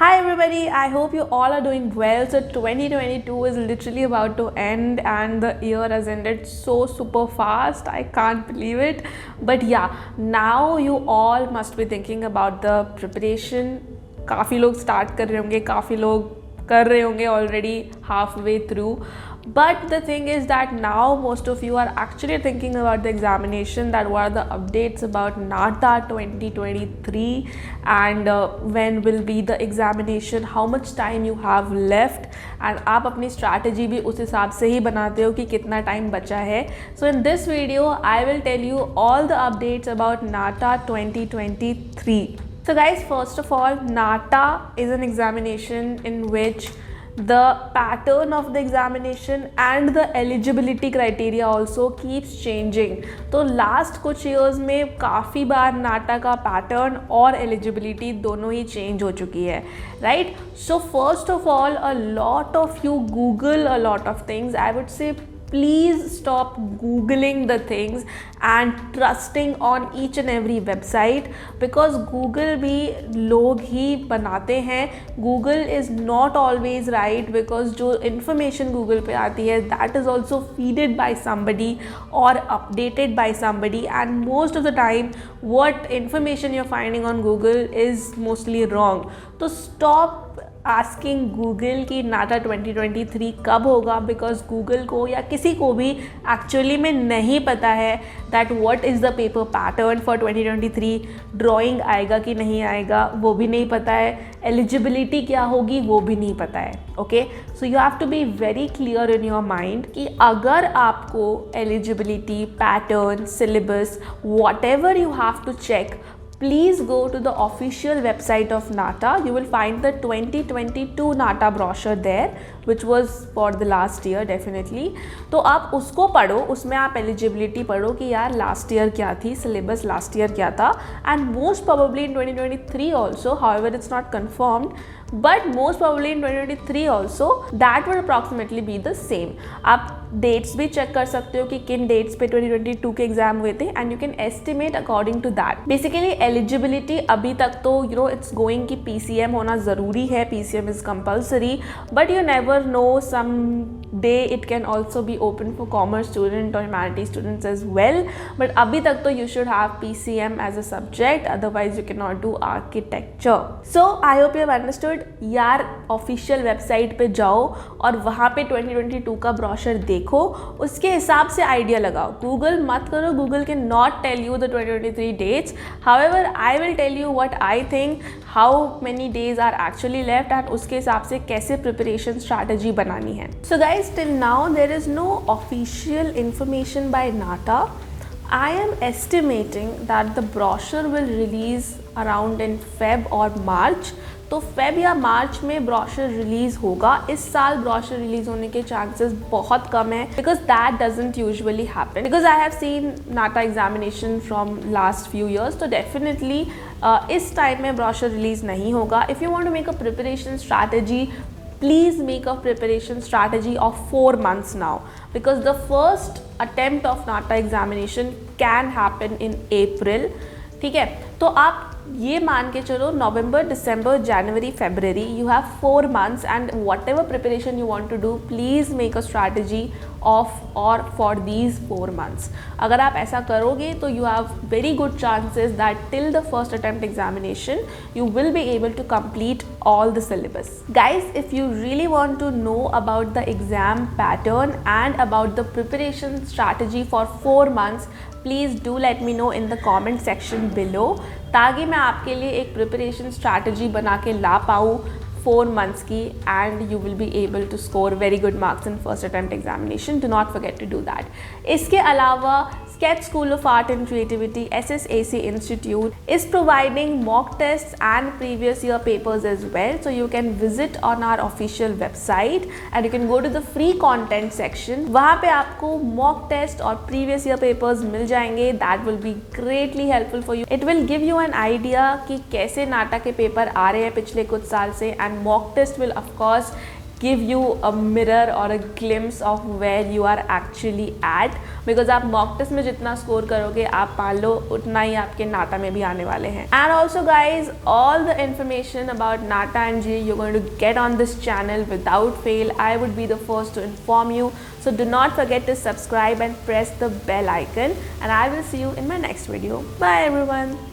Hi everybody, I hope you all are doing well. So 2022 is literally about to end and the year has ended so super fast. I can't believe it. But yeah, now you all must be thinking about the preparation. काफ़ी लोग start कर रहे होंगे, काफ़ी लोग कर रहे होंगे already halfway through. But the thing is that now most of you are actually thinking about the examination, that what are the updates about NATA 2023 and when will be the examination, how much time you have left, and आप अपनी strategy भी उस हिसाब से ही बनाते हो कि कितना time बचा है. So in this video I will tell you all the updates about NATA 2023. So guys, first of all, NATA is an examination in which the pattern of the examination and the eligibility criteria also keeps changing. तो last कुछ years में काफ़ी बार नाटा का pattern और eligibility दोनों ही change हो चुकी है, right? So first of all, a lot of you Google a lot of things. I would say please stop googling the things and trusting on each and every website, because Google भी लोग ही बनाते हैं. Google is not always right, because जो information Google पे आती है that is also feeded by somebody or updated by somebody, and most of the time what information you're finding on Google is mostly wrong. तो stop asking Google कि नाटा 2023 कब होगा, because Google को या किसी को भी एक्चुअली में नहीं पता है that what is the paper pattern for 2023. Drawing आएगा कि नहीं आएगा वो भी नहीं पता है, एलिजिबिलिटी क्या होगी वो भी नहीं पता है. Okay, so you have to be very clear in your mind कि अगर आपको eligibility, pattern, syllabus, whatever you have to check, please go to the official website of NATA. You will find the 2022 NATA brochure there, which was for the last year definitely. तो आप उसको पढ़ो, उसमें आप eligibility पढ़ो कि यार last year क्या थी, सिलेबस लास्ट ईयर क्या था, and most probably in 2023 also, however it's not confirmed, but most probably in 2023 also that would approximately be the same. आप डेट्स भी चेक कर सकते हो कि किन डेट्स पे 2022 के एग्जाम हुए थे, and you can estimate according to that. Basically eligibility अभी तक तो इट्स गोइंग कि PCM होना ज़रूरी है, PCM is compulsory, but you never know, some day it can also be open for commerce student और humanity students as well. But अभी तक तो you should have PCM as a subject, otherwise you cannot do architecture. So I hope you have understood. यार official website पे जाओ और वहाँ पे 2022 का ब्रोशर देखो, उसके हिसाब से आइडिया लगाओ. गूगल मत करो, Google can not tell you the 2023 dates. However I will tell you what I think, how many days are actually left, and उसके हिसाब से कैसे प्रिपरेशन स्ट्रैटेजी बनानी है. So guys, till now there is no official information by NATA. I am estimating that the brochure will release around in Feb और March. तो Feb या मार्च में ब्रोशर रिलीज़ होगा. इस साल ब्रोशर रिलीज़ होने के चांसेस बहुत कम है, because that doesn't usually happen, because I have seen NATA examination from last few years. तो डेफिनेटली इस टाइम में ब्रोशर रिलीज़ नहीं होगा. If you want to make a preparation strategy, please make a preparation strategy of 4 months now, because the first attempt of NATA examination can happen in April. ठीक है, तो आप ये मान के चलो नवंबर, दिसंबर, जनवरी, फरवरी, you have 4 months, and whatever preparation you want to do, please make a strategy of or for these 4 months. अगर आप ऐसा करोगे तो you have very good chances that till the first attempt examination you will be able to complete all the syllabus. Guys, if you really want to know about the exam pattern and about the preparation strategy for 4 months, please do let me know in the comment section below, ताकि मैं आपके लिए एक preparation strategy बना के ला पाऊँ 4 months की, and you will be able to score very good marks in first attempt examination. Do not forget to do that. इसके अलावा Sketch School of Art and Creativity, SSAC Institute, is providing mock tests and previous year papers as well. So you can visit on our official website and you can go to the free content section. वहाँ पे आपको mock test और previous year papers मिल जाएंगे. That will be greatly helpful for you. It will give you an idea कि कैसे नाटा के paper आ रहे हैं पिछले कुछ साल से, and mock test will of course give you a mirror or a glimpse of where you are actually at, because आप मॉक टेस्ट में जितना स्कोर करोगे आप मान लो उतना ही आपके नाटा में भी आने वाले हैं. And also guys, all the information about NATA and JEE you're going to get on this channel without fail. I would be the first to inform you. So do not forget to subscribe and press the bell icon, and I will see you in my next video. Bye everyone.